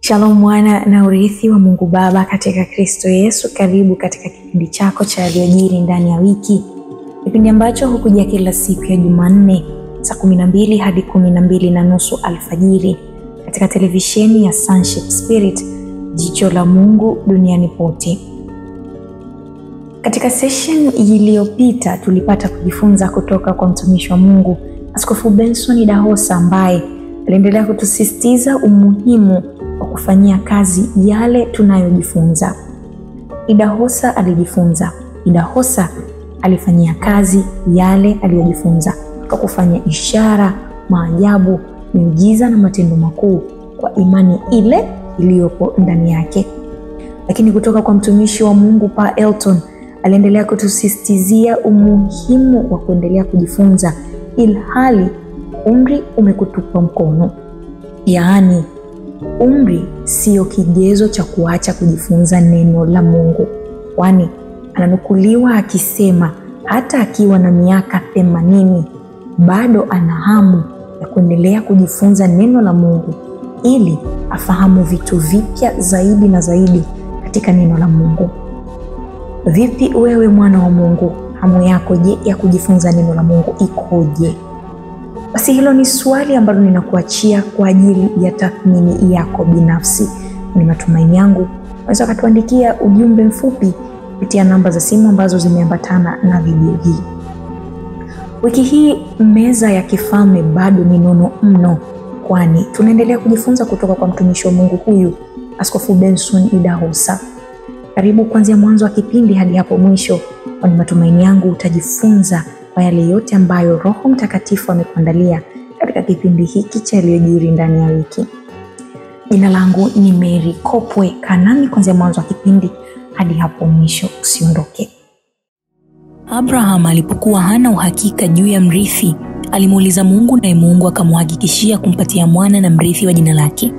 Shalom mwana na urithi wa Mungu Baba katika Kristo Yesu. Karibu katika kipindi chako cha yaliyojiri ndani ya wiki. Kipindi ambacho hukujia kila siku ya Jumanne saa 12 hadi 12:30 alfajiri katika televisheni ya Sonship Spirit, jicho la Mungu duniani pote. Katika session iliyopita tulipata kujifunza kutoka kwa mtumishi wa Mungu Askofu Benson Idahosa, ambaye aliendelea kutusisitiza umuhimu wa kufanyia kazi yale tunayojifunza. Idahosa alijifunza, Idahosa alifanyia kazi yale aliyojifunza kwa kufanya ishara, maajabu, miujiza na matendo makuu kwa imani ile iliyopo ndani yake. Lakini kutoka kwa mtumishi wa Mungu Pa Elton aliendelea kutusisitizia umuhimu wa kuendelea kujifunza ilhali umri umekutupa mkono. Yaani umri sio kigezo cha kuacha kujifunza neno la Mungu, kwani ananukuliwa akisema hata akiwa na miaka 80 bado ana hamu ya kuendelea kujifunza neno la Mungu ili afahamu vitu vipya zaidi na zaidi katika neno la Mungu. Vipi wewe mwana wa Mungu, hamu yako je ya kujifunza neno la Mungu ikoje? Basi hilo ni swali ambalo ninakuachia kwa ajili ya tathmini yako binafsi. Ni matumaini yangu unaweza kutuandikia ujumbe mfupi kupitia namba za simu ambazo zimeambatana na video hii. Wiki hii meza ya kifalme bado ni nono mno, kwani tunaendelea kujifunza kutoka kwa mtumishi wa Mungu huyu Askofu Benson Idahosa. Karibu kuanzia mwanzo wa kipindi hadi hapo mwisho, kwa matumaini yangu utajifunza kwa yale yote ambayo Roho Mtakatifu amekuandalia katika kipindi hiki cha yaliyojiri ndani ya wiki. Jina langu ni Mary Kopwe. Kanani kuanzia mwanzo wa kipindi hadi hapo mwisho, usiondoke. Abraham alipokuwa hana uhakika juu ya mrithi, alimuuliza Mungu, naye Mungu akamhakikishia kumpatia mwana na mrithi wa jina lake.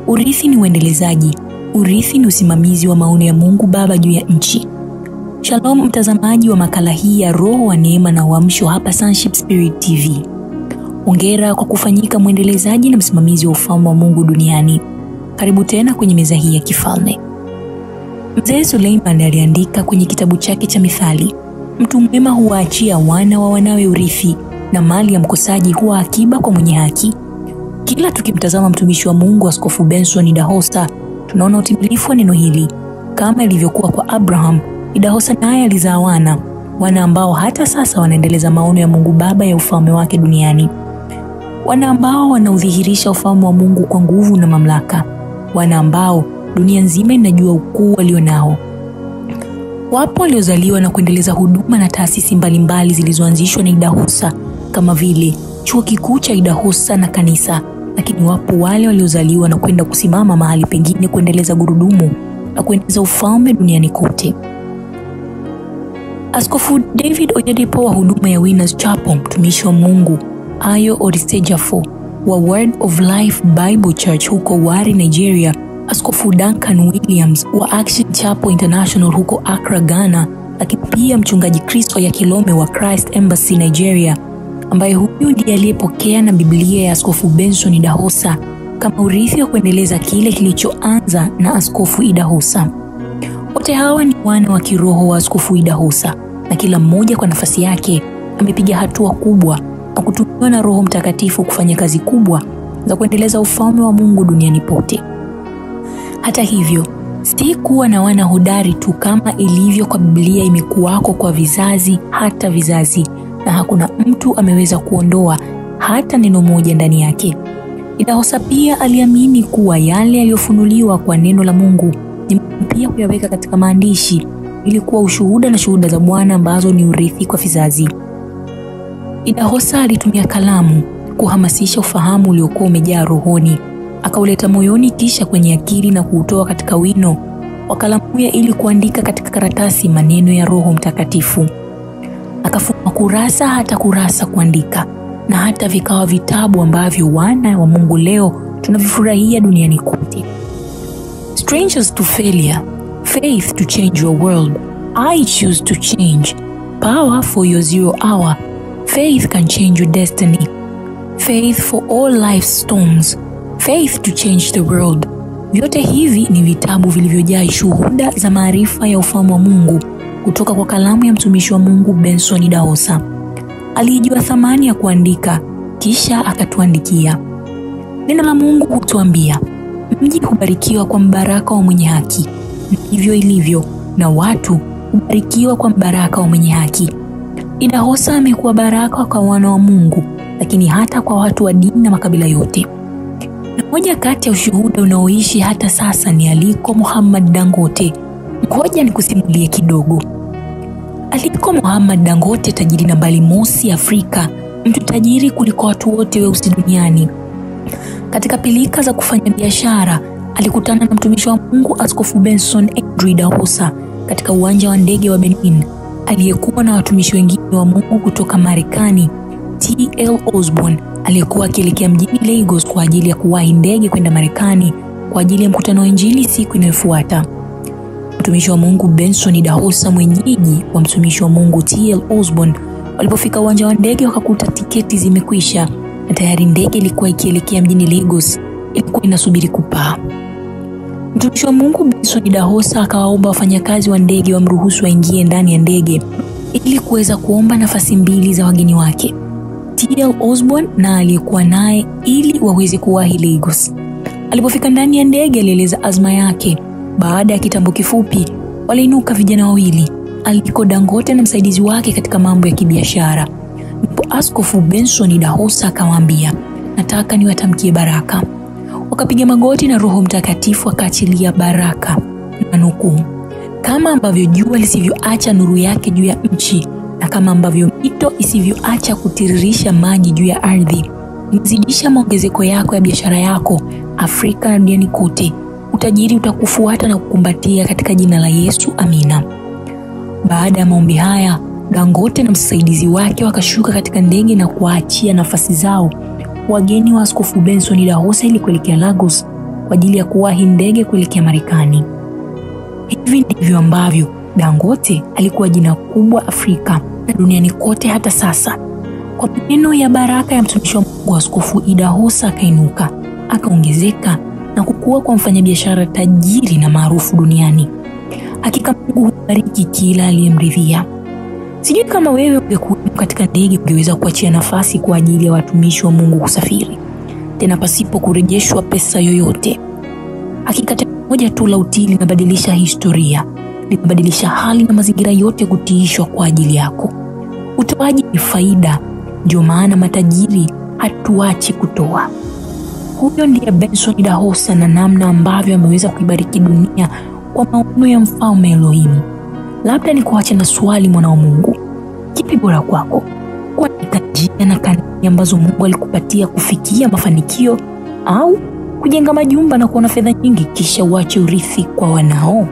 Urithi ni uendelezaji. Urithi ni usimamizi wa maono ya Mungu Baba juu ya nchi. Shalom mtazamaji wa makala hii ya Roho wa Neema na Uamsho hapa Sonship Spirit TV. Hongera kwa kufanyika mwendelezaji na msimamizi wa ufalme wa Mungu duniani. Karibu tena kwenye meza hii ya kifalme. Mzee Suleiman aliandika kwenye kitabu chake cha Mithali, mtu mwema huwaachia wana wa wanawe urithi, na mali ya mkosaji huwa akiba kwa mwenye haki. Kila tukimtazama mtumishi wa Mungu Askofu Benson Idahosa, tunaona utimilifu wa neno hili. Kama ilivyokuwa kwa Abraham, Idahosa naye alizaa wana ambao hata sasa wanaendeleza maono ya Mungu Baba ya ufalme wake duniani. Wana ambao wanaudhihirisha ufalme wa Mungu kwa nguvu na mamlaka. Wana ambao dunia nzima inajua ukuu walionao. Wapo waliozaliwa na kuendeleza huduma na taasisi mbalimbali zilizoanzishwa na Idahosa, kama vile Chuo Kikuu cha Idahosa na kanisa, lakini wapo wale waliozaliwa na kwenda kusimama mahali pengine kuendeleza gurudumu na kuendeleza ufalme duniani kote. Askofu David Oyedepo wa huduma ya Winners Chapel, mtumishi wa Mungu Ayo Oristejafo wa Word of Life Bible Church huko Wari, Nigeria, Askofu Duncan Williams wa Action Chapel International huko Accra, Ghana, lakini pia mchungaji Kristo ya Kilome wa Christ Embassy Nigeria, ambaye huyu ndiye aliyepokea na Biblia ya Askofu Benson Idahosa kama urithi wa kuendeleza kile kilichoanza na Askofu Idahosa. Wote hawa ni wana wa kiroho wa Askofu Idahosa, na kila mmoja kwa nafasi yake amepiga hatua kubwa na kutumiwa na Roho Mtakatifu kufanya kazi kubwa za kuendeleza ufalme wa Mungu duniani pote. Hata hivyo, si kuwa na wana hodari tu kama ilivyo kwa Biblia imekuwako kwa vizazi hata vizazi, na hakuna mtu ameweza kuondoa hata neno moja ndani yake. Idahosa pia aliamini kuwa yale yaliyofunuliwa kwa neno la Mungu ni pia kuyaweka katika maandishi ili kuwa ushuhuda na shuhuda za Bwana ambazo ni urithi kwa vizazi. Idahosa alitumia kalamu kuhamasisha ufahamu uliokuwa umejaa rohoni, akauleta moyoni kisha kwenye akili na kuutoa katika wino wa kalamu ili kuandika katika karatasi maneno ya Roho Mtakatifu. Akafunga kurasa hata kurasa kuandika, na hata vikawa vitabu ambavyo wana wa Mungu leo tunavifurahia duniani kote. Strangers to failure, faith to change your world. I choose to change. Power for your 0 hour. Faith can change your destiny. Faith for all life's storms. Faith to change the world. Vyote hivi ni vitabu vilivyojaa shuhuda za maarifa ya ufalme wa Mungu kutoka kwa kalamu ya mtumishi wa Mungu Benson Idahosa. Alijua thamani ya kuandika, kisha akatuandikia. Neno la Mungu hutuambia, mji hubarikiwa kwa mbaraka wa mwenye haki. Ndivyo ilivyo, na watu hubarikiwa kwa mbaraka wa mwenye haki. Idahosa amekuwa baraka kwa wana wa Mungu, lakini hata kwa watu wa dini na makabila yote. Na moja kati ya ushuhuda unaoishi hata sasa ni Aliko Muhammad Dangote. Ngoja nikusimulie kidogo. Aliko Muhammad Dangote, tajiri nambari mosi Afrika, mtu tajiri kuliko watu wote weusi duniani. Katika pilika za kufanya biashara, alikutana na mtumishi wa Mungu Askofu Benson Idahosa katika uwanja wa ndege wa Benin, aliyekuwa na watumishi wengine wa Mungu kutoka Marekani. T.L. Osborne aliyekuwa akielekea mjini Lagos kwa ajili ya kuwahi ndege kwenda Marekani kwa ajili ya mkutano wa Injili siku inayofuata. Mtumishi wa Mungu Benson Idahosa, mwenyeji wa mtumishi wa Mungu T.L. Osborne, walipofika uwanja wa ndege wakakuta tiketi zimekwisha na tayari ndege ilikuwa ikielekea mjini Lagos, ilikuwa inasubiri kupaa. Mtumishi wa Mungu Benson Idahosa akawaomba wafanyakazi wa ndege wamruhusu waingie ndani ya ndege ili kuweza kuomba nafasi mbili za wageni wake, T.L. Osborne na aliyekuwa naye, ili waweze kuwahi Lagos. Alipofika ndani ya ndege alieleza azma yake. Baada ya kitambo kifupi, waliinuka vijana wawili, Aliko Dangote na msaidizi wake katika mambo ya kibiashara. Ndipo Askofu Benson Idahosa akawaambia, nataka niwatamkie baraka. Wakapiga magoti na Roho Mtakatifu akaachilia baraka, na nukuu, kama ambavyo jua lisivyoacha nuru yake juu ya nchi, na kama ambavyo mito isivyoacha kutiririsha maji juu ya ardhi, nizidisha maongezeko yako ya biashara yako Afrika na duniani kote. Utajiri utakufuata na kukumbatia katika jina la Yesu, amina. Baada ya maombi haya, Dangote na msaidizi wake wakashuka katika ndege na kuachia nafasi zao wageni wa Askofu Benson Idahosa ili kuelekea Lagos kwa ajili ya kuwahi ndege kuelekea Marekani. Hivi ndivyo ambavyo Dangote alikuwa jina kubwa Afrika na duniani kote hata sasa. Kwa maneno ya baraka ya mtumishi wa Mungu Askofu Idahosa akainuka, akaongezeka na kukua kwa mfanyabiashara tajiri na maarufu duniani. Hakika Mungu hubariki kila aliyemridhia. Sijui kama wewe ungekuwa katika ndege ungeweza kuachia nafasi kwa ajili ya watumishi wa Mungu kusafiri, tena pasipo kurejeshwa pesa yoyote. Hakika moja tu la utii linabadilisha historia, linabadilisha hali na mazingira yote kutiishwa kwa ajili yako. Utoaji ni faida, ndio maana matajiri hatuachi kutoa. Huyo ndiye Benson Idahosa na namna ambavyo ameweza kuibariki dunia kwa maono ya mfalme Elohim. Labda ni kuacha na swali, mwana wa Mungu, kipi bora kwako? Kuandika njia na kanuni ambazo Mungu alikupatia kufikia mafanikio, au kujenga majumba na kuona fedha nyingi kisha uache urithi kwa wanao?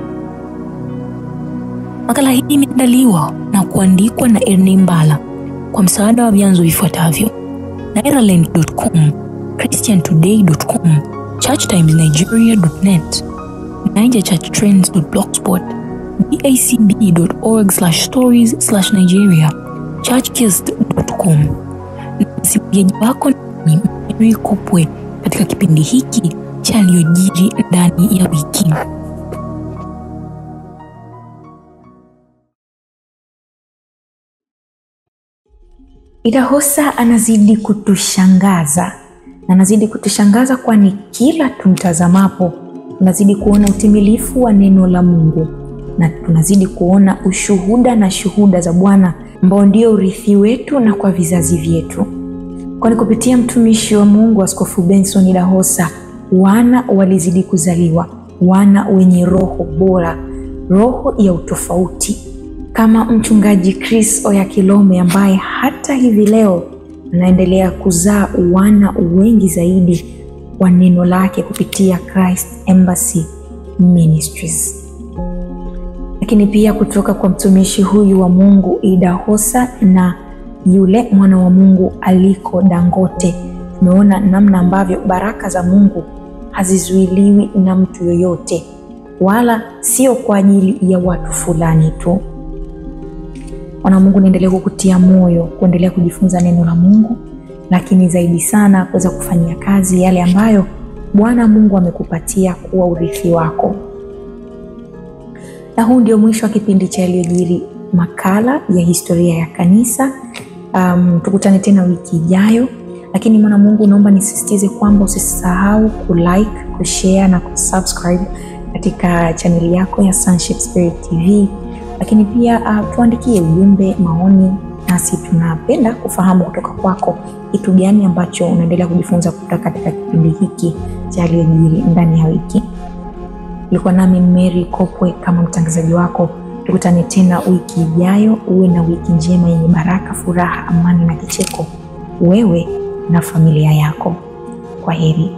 Makala hii imeandaliwa na kuandikwa na Erne Mbala kwa msaada wa vyanzo vifuatavyo: nairaland.com, christiantoday.com, churchtimesnigeria.net, nigerchurchtrends.blogspot, bacb.org/stories/Nigeria, churchkist.com. Msimuliaji wako ni Mary Kopwe katika kipindi hiki cha yaliyojiri ndani ya wiki. Idahosa anazidi kutushangaza, na anazidi kutushangaza kwani kila tumtazamapo tunazidi kuona utimilifu wa neno la Mungu, na tunazidi kuona ushuhuda na shuhuda za Bwana ambao ndio urithi wetu na kwa vizazi vyetu. Kwani kupitia mtumishi wa Mungu Askofu Benson Idahosa, wana walizidi kuzaliwa, wana wenye roho bora, roho ya utofauti, kama mchungaji Chris Oyakilome ambaye hata hivi leo anaendelea kuzaa wana wengi zaidi wa neno lake kupitia Christ Embassy Ministries. Lakini pia kutoka kwa mtumishi huyu wa Mungu Idahosa na yule mwana wa Mungu Aliko Dangote, tumeona namna ambavyo baraka za Mungu hazizuiliwi na mtu yoyote, wala sio kwa ajili ya watu fulani tu. Wana Mungu, niendelee kukutia moyo kuendelea kujifunza neno la Mungu, lakini zaidi sana kuweza kufanyia kazi yale ambayo Bwana Mungu amekupatia kuwa urithi wako. Na huu ndio mwisho wa kipindi cha Yaliyojiri, makala ya historia ya kanisa. Tukutane tena wiki ijayo, lakini mwana Mungu, naomba nisisitize kwamba usisahau kulike, kushare na kusubscribe katika chaneli yako ya Sonship Spirit TV. Lakini pia tuandikie ujumbe, maoni, nasi tunapenda kufahamu kutoka kwako kitu gani ambacho unaendelea kujifunza kutoka katika kipindi hiki cha Yaliyojiri ndani ya wiki. Nilikuwa nami Mary Kopwe kama mtangazaji wako. Tukutane tena wiki ijayo. Uwe na wiki njema yenye baraka, furaha, amani na kicheko, wewe na familia yako. Kwaheri.